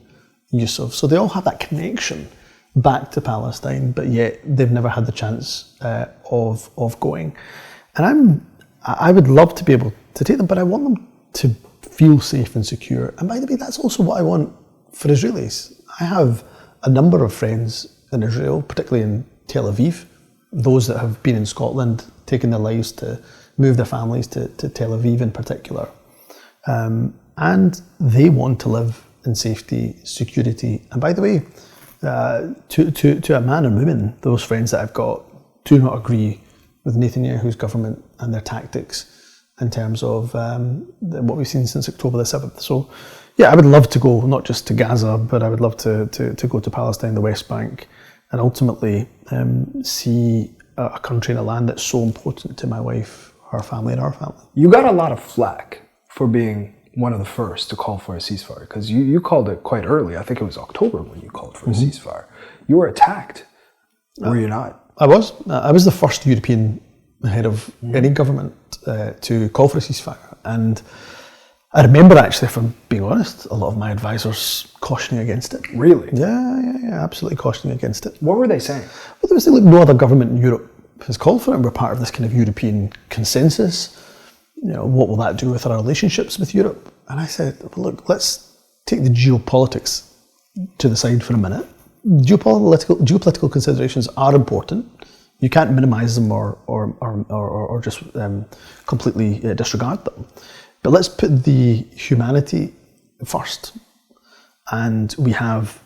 Yousaf. So they all have that connection back to Palestine, but yet they've never had the chance of going. And I would love to be able to take them, but I want them to feel safe and secure. And by the way, that's also what I want for Israelis. I have a number of friends in Israel, particularly in Tel Aviv, those that have been in Scotland, taken their lives to move their families to Tel Aviv in particular. And they want to live in safety, security. And by the way, to a man and woman, those friends that I've got do not agree with Netanyahu's government and their tactics in terms of what we've seen since October the 7th. So, yeah, I would love to go, not just to Gaza, but I would love to go to Palestine, the West Bank, and ultimately see a country and a land that's so important to my wife, her family, and our family. You got a lot of flack for being one of the first to call for a ceasefire, because you called it quite early. I think it was October when you called for a ceasefire. You were attacked, were you not? I was. I was the first European head of any government to call for a ceasefire. And I remember, actually, if I'm being honest, a lot of my advisors cautioning against it. Really? Yeah, absolutely cautioning against it. What were they saying? Well, they were saying, look, no other government in Europe has called for it, and we're part of this kind of European consensus. You know, what will that do with our relationships with Europe? And I said, well, look, let's take the geopolitics to the side for a minute. Geopolitical considerations are important. You can't minimise them or just completely disregard them. But let's put the humanity first. And we have,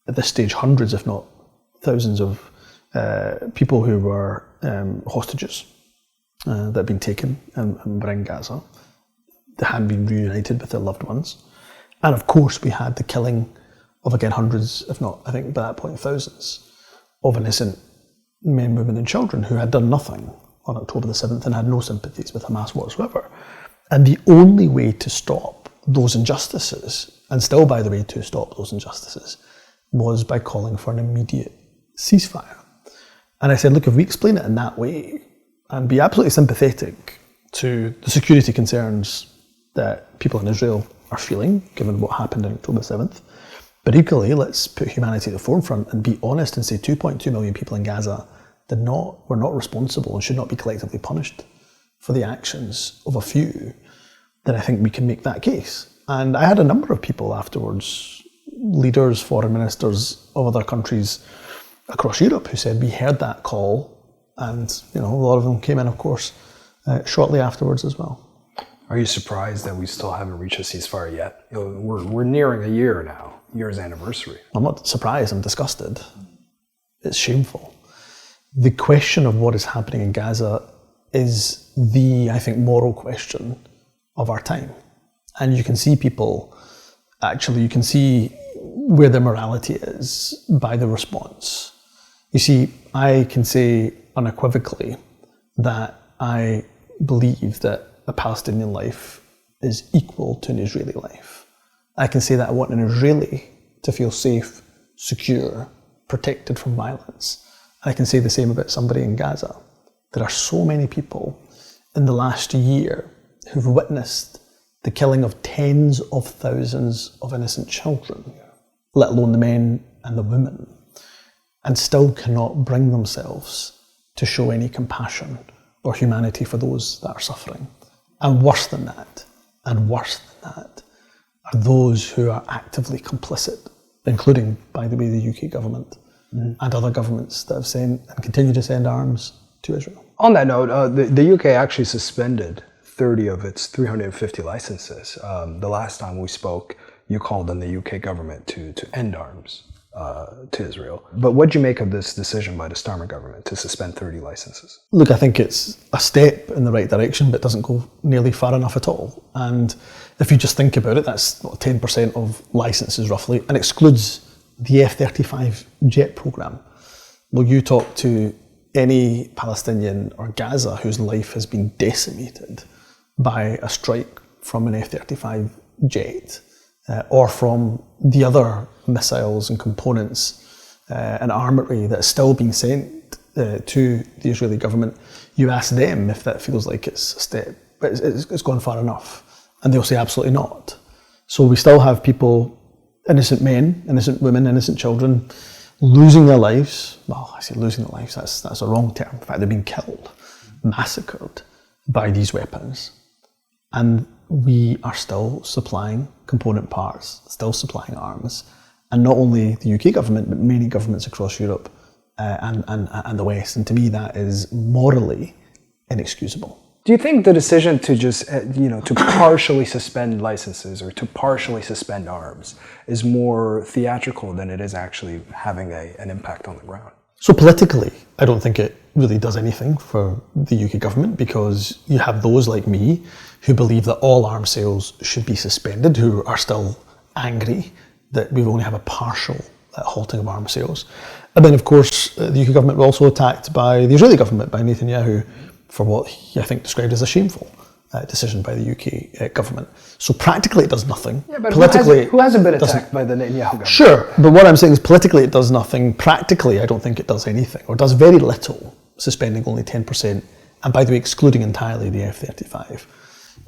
at this stage, hundreds, if not thousands of people who were hostages that had been taken and were in Gaza. They hadn't been reunited with their loved ones. And of course, we had the killing of, again, hundreds, if not, I think by that point, thousands of innocent men, women and children who had done nothing on October the 7th and had no sympathies with Hamas whatsoever. And the only way to stop those injustices, and still, by the way, to stop those injustices, was by calling for an immediate ceasefire. And I said, look, if we explain it in that way and be absolutely sympathetic to the security concerns that people in Israel are feeling, given what happened on October 7th, but equally, let's put humanity at the forefront and be honest and say 2.2 million people in Gaza were not responsible and should not be collectively punished for the actions of a few, then I think we can make that case. And I had a number of people afterwards, leaders, foreign ministers of other countries across Europe, who said, we heard that call, and a lot of them came in, of course, shortly afterwards as well. Are you surprised that we still haven't reached a ceasefire yet? We're nearing a year now, year's anniversary. I'm not surprised, I'm disgusted. It's shameful. The question of what is happening in Gaza is the, I think, moral question of our time. And you can see people, actually, you can see where the morality is by the response. You see, I can say unequivocally that I believe that a Palestinian life is equal to an Israeli life. I can say that I want an Israeli to feel safe, secure, protected from violence. And I can say the same about somebody in Gaza. There are so many people in the last year who've witnessed the killing of tens of thousands of innocent children, let alone the men and the women, and still cannot bring themselves to show any compassion or humanity for those that are suffering. And worse than that, are those who are actively complicit, including, by the way, the UK government and other governments that have sent and continue to send arms to Israel. On that note, the UK actually suspended 30 of its 350 licenses. The last time we spoke, you called on the UK government to end arms to Israel. But what do you make of this decision by the Starmer government to suspend 30 licenses? Look, I think it's a step in the right direction, but doesn't go nearly far enough at all. And if you just think about it, that's 10% of licenses roughly, and excludes the F-35 jet program. Well, you talk to any Palestinian or Gaza whose life has been decimated by a strike from an F-35 jet, or from the other missiles and components and armoury that is still being sent to the Israeli government, you ask them if that feels like it's a step, but it's gone far enough, and they'll say absolutely not. So we still have people, innocent men, innocent women, innocent children, losing their lives. Well, I say losing their lives, that's a wrong term. In fact, they're being killed, massacred by these weapons. And we are still supplying component parts, still supplying arms. And not only the UK government, but many governments across Europe and the West. And to me, that is morally inexcusable. Do you think the decision to just, to partially suspend licenses or to partially suspend arms is more theatrical than it is actually having an impact on the ground? So politically, I don't think it really does anything for the UK government, because you have those like me who believe that all arms sales should be suspended, who are still angry that we only have a partial halting of arms sales. And then, of course, the UK government was also attacked by the Israeli government, by Netanyahu, for what he, I think, described as a shameful decision by the UK government. So practically it does nothing. Yeah, but politically, who hasn't been attacked by the Netanyahu government? Sure, but what I'm saying is politically it does nothing. Practically, I don't think it does anything, or does very little, suspending only 10%, and by the way, excluding entirely the F-35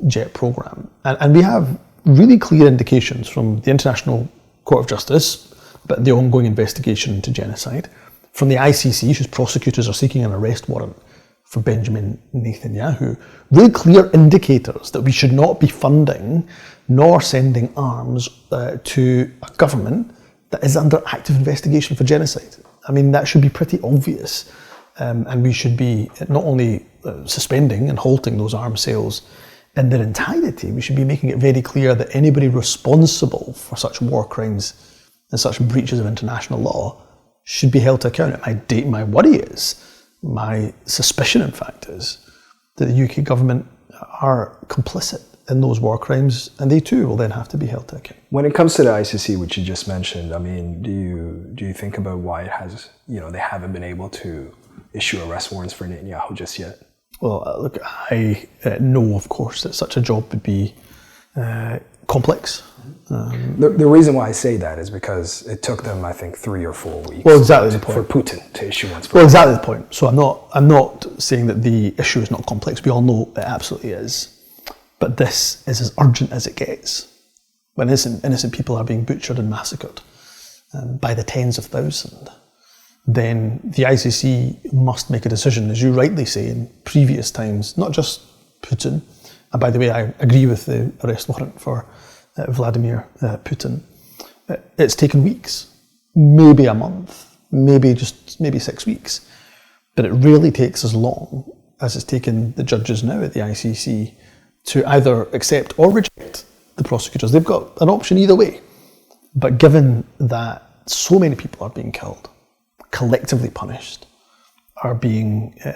jet programme. And we have really clear indications from the International Court of Justice about the ongoing investigation into genocide, from the ICC, whose prosecutors are seeking an arrest warrant for Benjamin Netanyahu, really clear indicators that we should not be funding nor sending arms to a government that is under active investigation for genocide. I mean, that should be pretty obvious, and we should be not only suspending and halting those arms sales in their entirety, we should be making it very clear that anybody responsible for such war crimes and such breaches of international law should be held to account. My worry is, my suspicion, in fact, is that the UK government are complicit in those war crimes, and they too will then have to be held to account. When it comes to the ICC, which you just mentioned, I mean, do you think about why it has, they haven't been able to issue arrest warrants for Netanyahu just yet? Well, look, I know, of course, that such a job would be complex. The reason why I say that is because it took them, I think, 3 or 4 weeks for Putin to issue ones. Well, exactly the point. So I'm not saying that the issue is not complex. We all know it absolutely is. But this is as urgent as it gets. When innocent people are being butchered and massacred by the tens of thousands, then the ICC must make a decision, as you rightly say, in previous times, not just Putin. And by the way, I agree with the arrest warrant for Vladimir Putin. It's taken weeks, maybe a month, maybe 6 weeks, but it really takes as long as it's taken the judges now at the ICC to either accept or reject the prosecutors. They've got an option either way. But given that so many people are being killed, collectively punished, are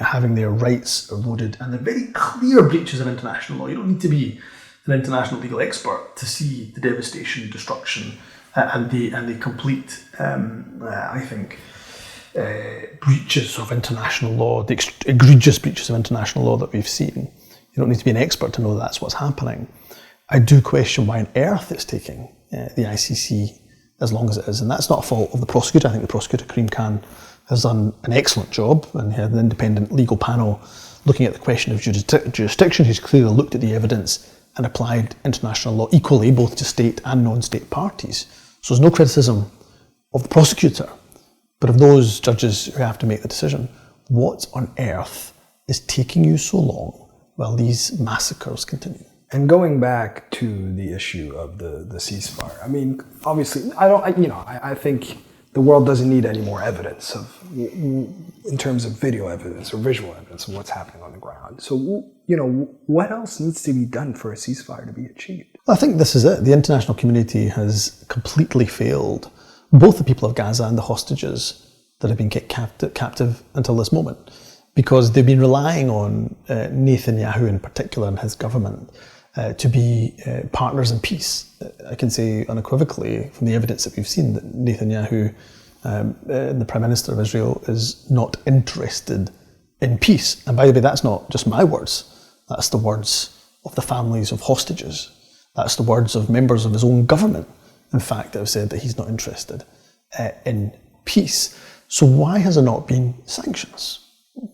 having their rights eroded, and they're very clear breaches of international law. You don't need to be an international legal expert to see the devastation, destruction, and the complete, I think, breaches of international law, the egregious breaches of international law that we've seen. You don't need to be an expert to know that's what's happening. I do question why on earth it's taking the ICC as long as it is, and that's not a fault of the prosecutor. I think the prosecutor, Karim Khan, has done an excellent job, and he had an independent legal panel looking at the question of jurisdiction, who's clearly looked at the evidence and applied international law equally, both to state and non-state parties. So there's no criticism of the prosecutor, but of those judges who have to make the decision. What on earth is taking you so long while these massacres continue? And going back to the issue of the ceasefire, I mean, obviously, I think the world doesn't need any more evidence in terms of video evidence or visual evidence of what's happening on the ground. So, what else needs to be done for a ceasefire to be achieved? I think this is it. The international community has completely failed both the people of Gaza and the hostages that have been kept captive until this moment, because they've been relying on Netanyahu in particular and his government to be partners in peace. I can say unequivocally from the evidence that we've seen that Netanyahu, the Prime Minister of Israel, is not interested in peace. And by the way, that's not just my words, that's the words of the families of hostages That's the words of members of his own government, in fact, that have said that he's not interested in peace. So why has there not been sanctions?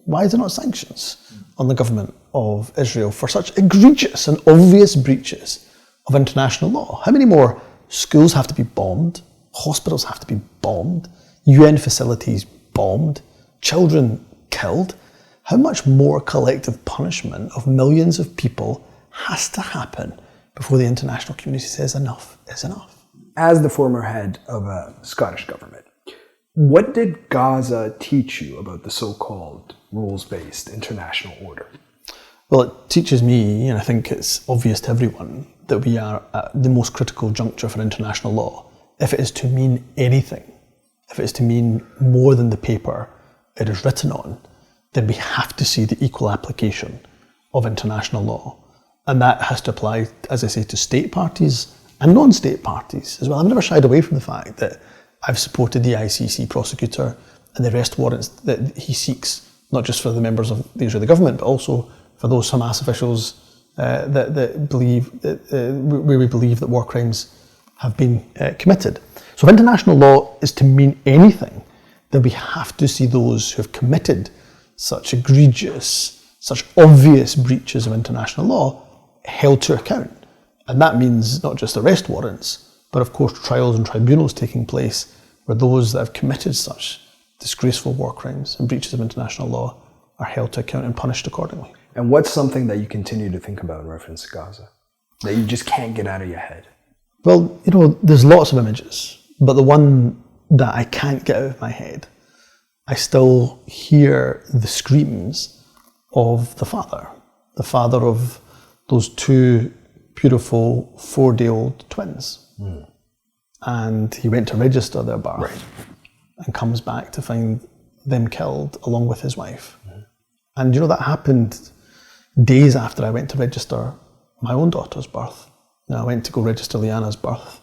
Why is there not sanctions on the government of Israel for such egregious and obvious breaches of international law? How many more schools have to be bombed? Hospitals have to be bombed? UN facilities bombed? Children killed? How much more collective punishment of millions of people has to happen before the international community says enough is enough? As the former head of a Scottish government, what did Gaza teach you about the so-called rules-based international order? Well, it teaches me, and I think it's obvious to everyone, that we are at the most critical juncture for international law. If it is to mean anything, if it is to mean more than the paper it is written on, then we have to see the equal application of international law. And that has to apply, as I say, to state parties and non-state parties as well. I've never shied away from the fact that I've supported the ICC prosecutor and the arrest warrants that he seeks, not just for the members of the Israeli government, but also for those Hamas officials that believe, where we believe that war crimes have been committed. So if international law is to mean anything, then we have to see those who have committed such egregious, such obvious breaches of international law held to account. And that means not just arrest warrants, but of course trials and tribunals taking place where those that have committed such disgraceful war crimes and breaches of international law are held to account and punished accordingly. And what's something that you continue to think about in reference to Gaza, that you just can't get out of your head? Well, there's lots of images, but the one that I can't get out of my head, I still hear the screams of the father of those two beautiful 4-day-old twins. And he went to register their birth and comes back to find them killed along with his wife. And that happened days after I went to register my own daughter's birth. I went to go register Liana's birth.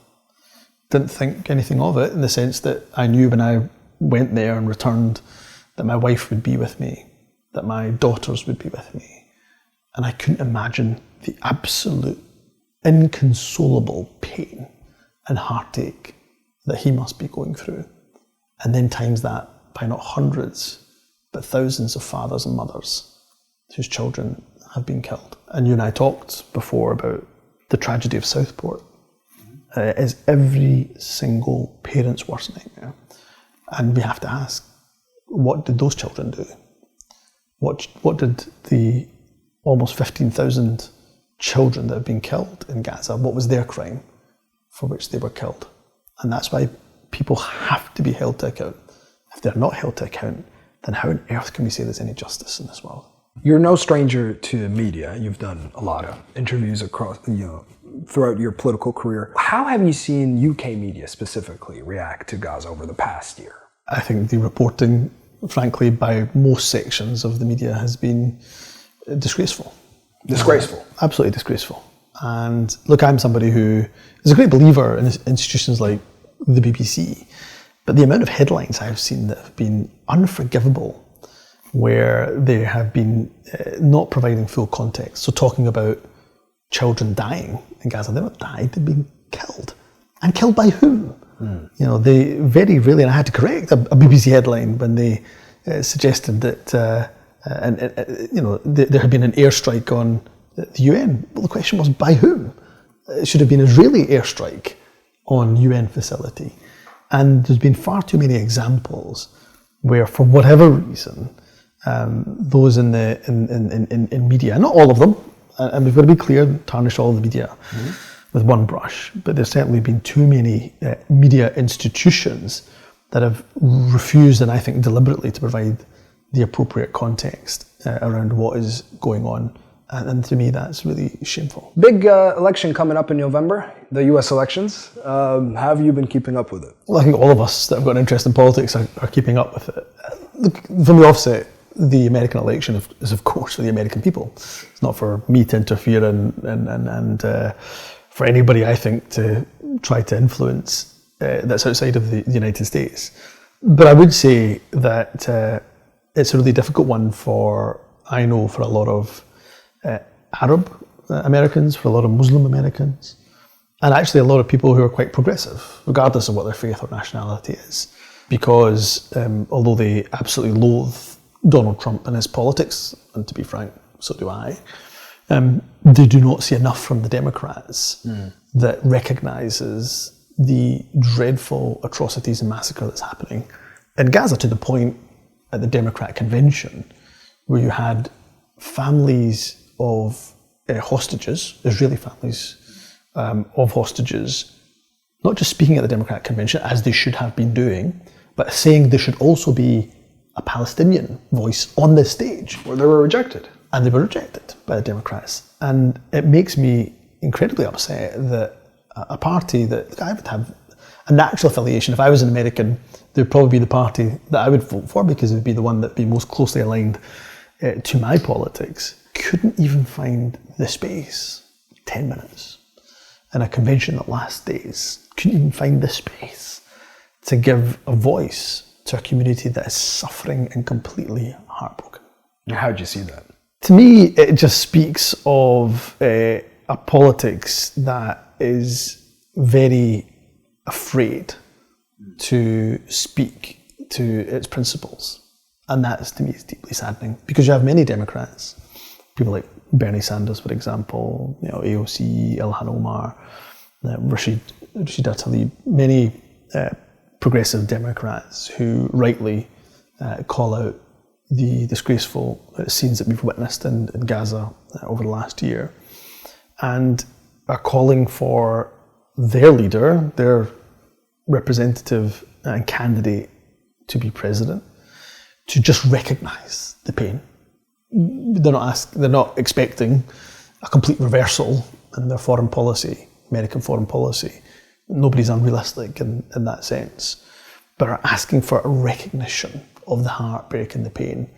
Didn't think anything of it in the sense that I knew when I went there and returned that my wife would be with me, that my daughters would be with me. And I couldn't imagine the absolute inconsolable pain and heartache that he must be going through. And then times that by not hundreds, but thousands of fathers and mothers whose children have been killed. And you and I talked before about the tragedy of Southport. It is every single parent's worst nightmare. And we have to ask, what did those children do? What did the almost 15,000 children that have been killed in Gaza, what was their crime for which they were killed? And that's why people have to be held to account. If they're not held to account, then how on earth can we say there's any justice in this world? You're no stranger to media. You've done a lot of interviews across, throughout your political career. How have you seen UK media specifically react to Gaza over the past year? I think the reporting, frankly, by most sections of the media has been disgraceful. Disgraceful? Absolutely disgraceful. And look, I'm somebody who is a great believer in institutions like the BBC, but the amount of headlines I've seen that have been unforgivable, where they have been not providing full context. So talking about children dying in Gaza, they're not died, they've been killed. And killed by whom? They very rarely, and I had to correct a BBC headline when they suggested that there had been an airstrike on the UN. Well, the question was, by whom? It should have been an Israeli airstrike on UN facility. And there's been far too many examples where, for whatever reason, those in media, not all of them, and we've got to be clear, tarnish all the media with one brush, but there's certainly been too many media institutions that have refused, and I think deliberately, to provide the appropriate context around what is going on. And to me, that's really shameful. Big election coming up in November, the US elections. How have you been keeping up with it? Well, I think all of us that have got an interest in politics are keeping up with it. Look, from the offset, the American election is of course for the American people. It's not for me to interfere and for anybody, I think, to try to influence that's outside of the United States. But I would say that it's a really difficult one for a lot of Arab Americans, for a lot of Muslim Americans, and actually a lot of people who are quite progressive, regardless of what their faith or nationality is, because although they absolutely loathe Donald Trump and his politics, and to be frank, so do I, they do not see enough from the Democrats that recognises the dreadful atrocities and massacre that's happening in Gaza, to the point at the Democrat convention where you had families of hostages, Israeli families of hostages, not just speaking at the Democrat convention, as they should have been doing, but saying there should also be a Palestinian voice on this stage. Well, they were rejected. And they were rejected by the Democrats. And it makes me incredibly upset that a party that I would have a natural affiliation, if I was an American, they would probably be the party that I would vote for, because it would be the one that would be most closely aligned to my politics, couldn't even find the space, 10 minutes, in a convention that lasts days, couldn't even find the space to give a voice to a community that is suffering and completely heartbroken. How'd you see that? To me, it just speaks of a politics that is very afraid to speak to its principles. And that, to me, is deeply saddening, because you have many Democrats, people like Bernie Sanders, for example, AOC, Ilhan Omar, Rashida Tlaib, many progressive Democrats who rightly call out the disgraceful scenes that we've witnessed in Gaza over the last year, and are calling for their leader, their representative and candidate to be president, to just recognise the pain. They're not expecting a complete reversal in their foreign policy, American foreign policy. Nobody's unrealistic in that sense, but are asking for a recognition of the heartbreak and the pain.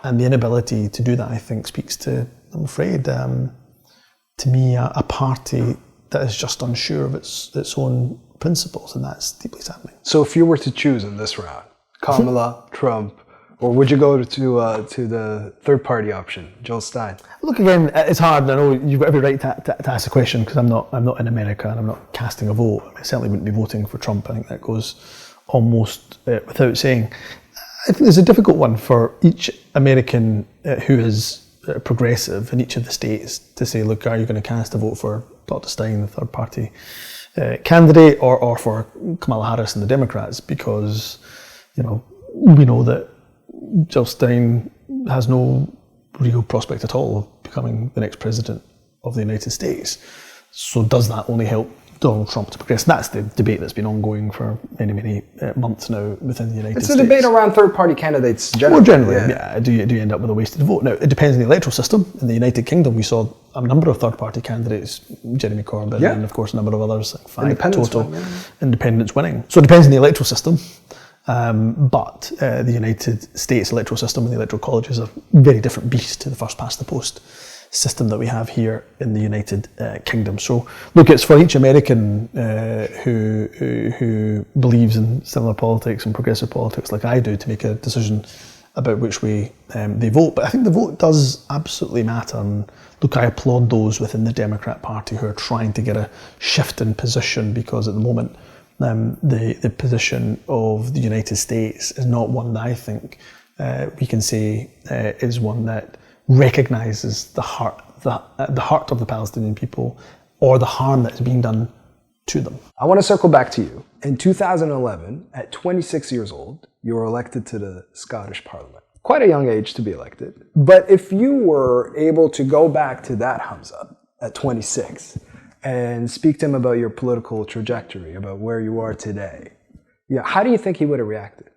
And the inability to do that, I think, speaks to, I'm afraid, to me, a party that is just unsure of its own principles, and that's deeply saddening. So if you were to choose in this round, Kamala, Trump, or would you go to the third party option, Joe Stein? Look, again, it's hard. I know you've got every right to ask the question, because I'm not in America and I'm not casting a vote. I certainly wouldn't be voting for Trump. I think that goes almost without saying. I think there's a difficult one for each American who is progressive in each of the states to say, look, are you going to cast a vote for Dr. Stein, the third party candidate, or for Kamala Harris and the Democrats? Because, we know that Jill Stein has no real prospect at all of becoming the next president of the United States. So does that only help Donald Trump to progress? That's the debate that's been ongoing for many months now within the United States. It's a debate around third-party candidates generally. Well, generally, yeah. Do you end up with a wasted vote? Now, it depends on the electoral system. In the United Kingdom, we saw a number of third-party candidates, Jeremy Corbyn, and of course a number of others, like 5 total, independents winning. So it depends on the electoral system. But the United States electoral system and the electoral college is a very different beast to the first past the post system that we have here in the United Kingdom. So look, it's for each American who believes in similar politics and progressive politics like I do to make a decision about which way they vote. But I think the vote does absolutely matter. And look, I applaud those within the Democrat Party who are trying to get a shift in position, because at the moment the position of the United States is not one that I think we can say is one that recognises the heart of the Palestinian people, or the harm that is being done to them. I want to circle back to you. In 2011, at 26 years old, you were elected to the Scottish Parliament. Quite a young age to be elected. But if you were able to go back to that Humza at 26 and speak to him about your political trajectory, about where you are today, how do you think he would have reacted?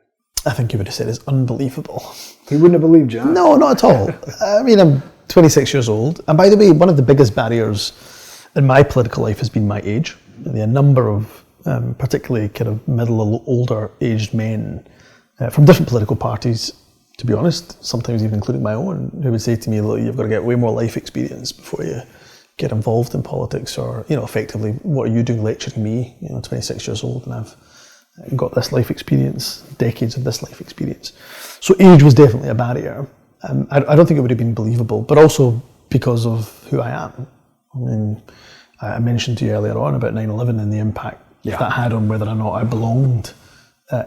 I think he would have said it's unbelievable. He wouldn't have believed you. No, not at all. I mean, I'm 26 years old. And by the way, one of the biggest barriers in my political life has been my age. A number of particularly kind of middle or older aged men from different political parties, to be honest, sometimes even including my own, who would say to me, look, you've got to get way more life experience before you get involved in politics, or, effectively, what are you doing lecturing me, 26 years old, and I've got this life experience, decades of this life experience. So age was definitely a barrier. I don't think it would have been believable, but also because of who I am. I mean, I mentioned to you earlier on about 9/11 and the impact that had on whether or not I belonged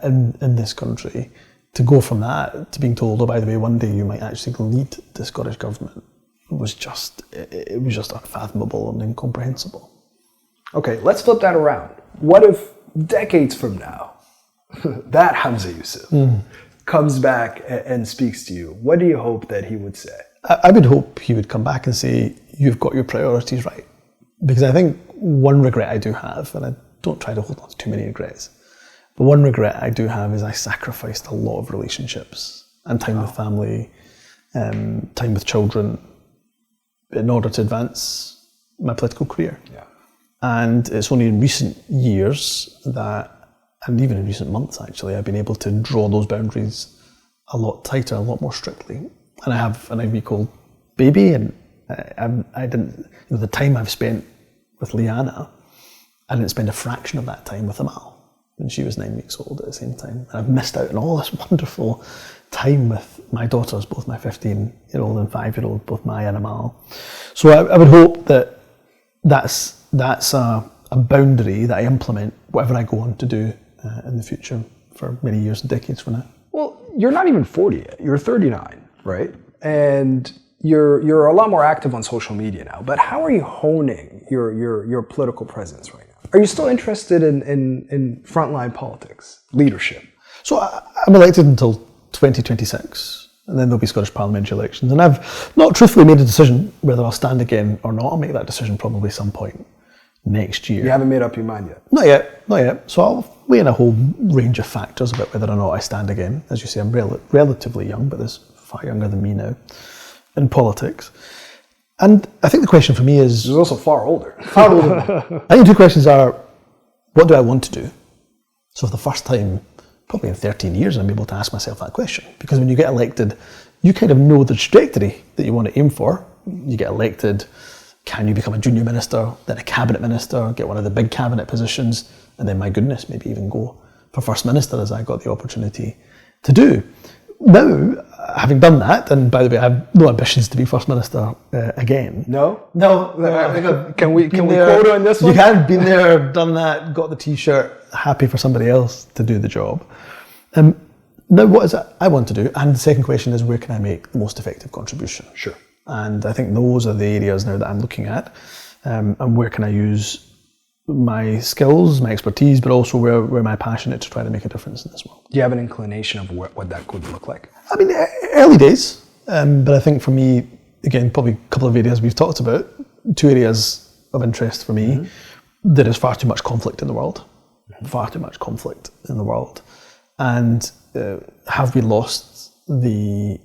in this country. To go from that to being told, oh, by the way, one day you might actually lead the Scottish government was just unfathomable and incomprehensible. Okay, let's flip that around. What if decades from now, that Humza Yousaf comes back and speaks to you? What do you hope that he would say? I would hope he would come back and say, you've got your priorities right. Because I think one regret I do have, and I don't try to hold on to too many regrets, but one regret I do have is I sacrificed a lot of relationships and time with family, time with children in order to advance my political career. Yeah. And it's only in recent years that, and even in recent months actually, I've been able to draw those boundaries a lot tighter, a lot more strictly. And I have an 8-week-old baby, and I didn't, the time I've spent with Liana, I didn't spend a fraction of that time with Amal when she was 9 weeks old at the same time. And I've missed out on all this wonderful time with my daughters, both my 15-year-old and 5-year-old, both Maya and Amal. So I would hope that that's a boundary that I implement whatever I go on to do in the future for many years and decades from now. Well, you're not even 40 yet. You're 39, right? And you're a lot more active on social media now. But how are you honing your political presence right now? Are you still interested in frontline politics, leadership? So I'm elected until 2026, and then there'll be Scottish parliamentary elections. And I've not truthfully made a decision whether I'll stand again or not. I'll make that decision probably some point next year. You haven't made up your mind yet? Not yet. So I'll weigh in a whole range of factors about whether or not I stand again. As you say, I'm relatively young, but there's far younger than me now in politics. And I think the question for me is... He's also far older. Far older. I think two questions are, what do I want to do? So for the first time, probably in 13 years, I'm able to ask myself that question. Because when you get elected, you kind of know the trajectory that you want to aim for. You get elected, can you become a junior minister, then a cabinet minister, get one of the big cabinet positions, and then, my goodness, maybe even go for First Minister, as I got the opportunity to do. Now, having done that, and by the way, I have no ambitions to be First Minister again. No? No. Can we quote on this one? You have been there, done that, got the T-shirt, happy for somebody else to do the job. Now, what is it I want to do? And the second question is, where can I make the most effective contribution? Sure. And I think those are the areas now that I'm looking at, and where can I use my skills, my expertise, but also where my passion is to try to make a difference in this world. Do you have an inclination of what that could look like? I mean, early days, but I think for me, again, probably a couple of areas we've talked about, two areas of interest for me. There is far too much conflict in the world, and have we lost the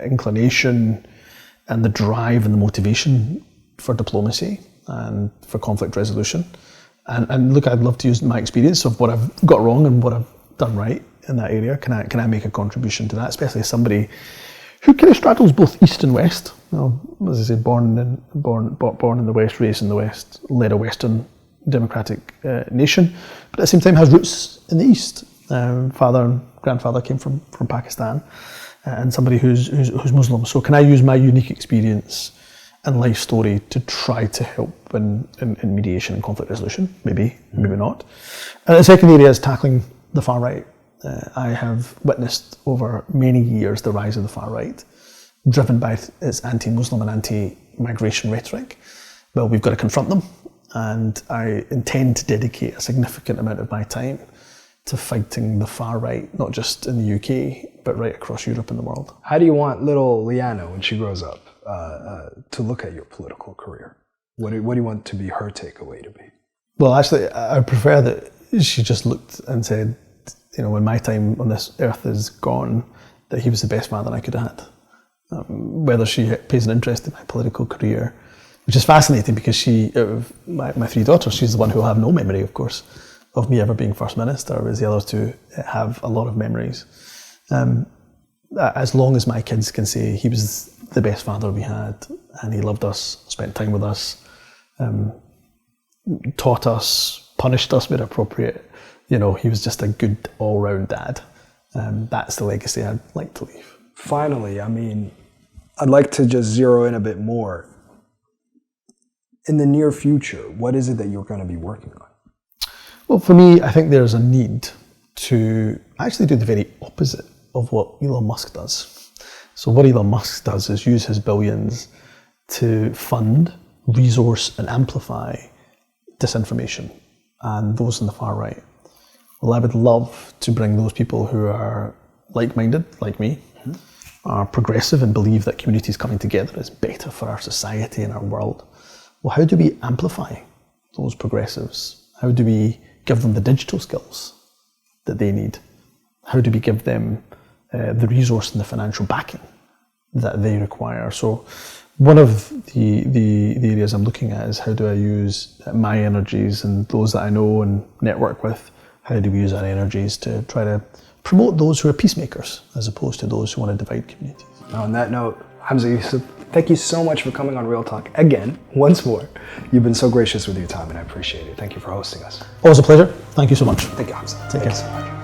inclination and the drive and the motivation for diplomacy and for conflict resolution? And look, I'd love to use my experience of what I've got wrong and what I've done right in that area. Can I make a contribution to that, especially as somebody who kind of straddles both East and West? You know, as I say, born in the West, raised in the West, led a Western democratic nation, but at the same time has roots in the East. Father and grandfather came from Pakistan, and somebody who's Muslim. So can I use my unique experience and life story to try to help in mediation and conflict resolution? Maybe not. And the second area is tackling the far right. I have witnessed over many years the rise of the far right, driven by its anti-Muslim and anti-migration rhetoric. Well, we've got to confront them, and I intend to dedicate a significant amount of my time to fighting the far right, not just in the UK, but right across Europe and the world. How do you want little Liana, when she grows up, to look at your political career? What do you want to be her takeaway to be? Well, actually, I prefer that she just looked and said, you know, when my time on this earth is gone, that he was the best father I could have had. Whether she pays an interest in my political career, which is fascinating because she, of my three daughters, she's the one who will have no memory, of course, of me ever being First Minister, whereas the others two have a lot of memories. As long as my kids can say he was the best father we had, and he loved us, spent time with us, taught us, punished us where appropriate, you know, he was just a good all-round dad. That's the legacy I'd like to leave. Finally, I mean, I'd like to just zero in a bit more. in the near future, what is it that you're going to be working on? Well, for me, I think there's a need to actually do the very opposite of what Elon Musk does. So what Elon Musk does is use his billions to fund, resource and amplify disinformation and those on the far right. Well, I would love to bring those people who are like-minded, like me, are progressive and believe that communities coming together is better for our society and our world. Well, how do we amplify those progressives? How do we give them the digital skills that they need? How do we give them the resource and the financial backing that they require? So one of the areas I'm looking at is how do I use my energies and those that I know and network with, how do we use our energies to try to promote those who are peacemakers as opposed to those who want to divide communities. On that note, Humza Yousaf, thank you so much for coming on Real Talk again, once more. You've been so gracious with your time and I appreciate it. Thank you for hosting us. Always a pleasure. Thank you so much. Thank you, Humza. Take care. So much.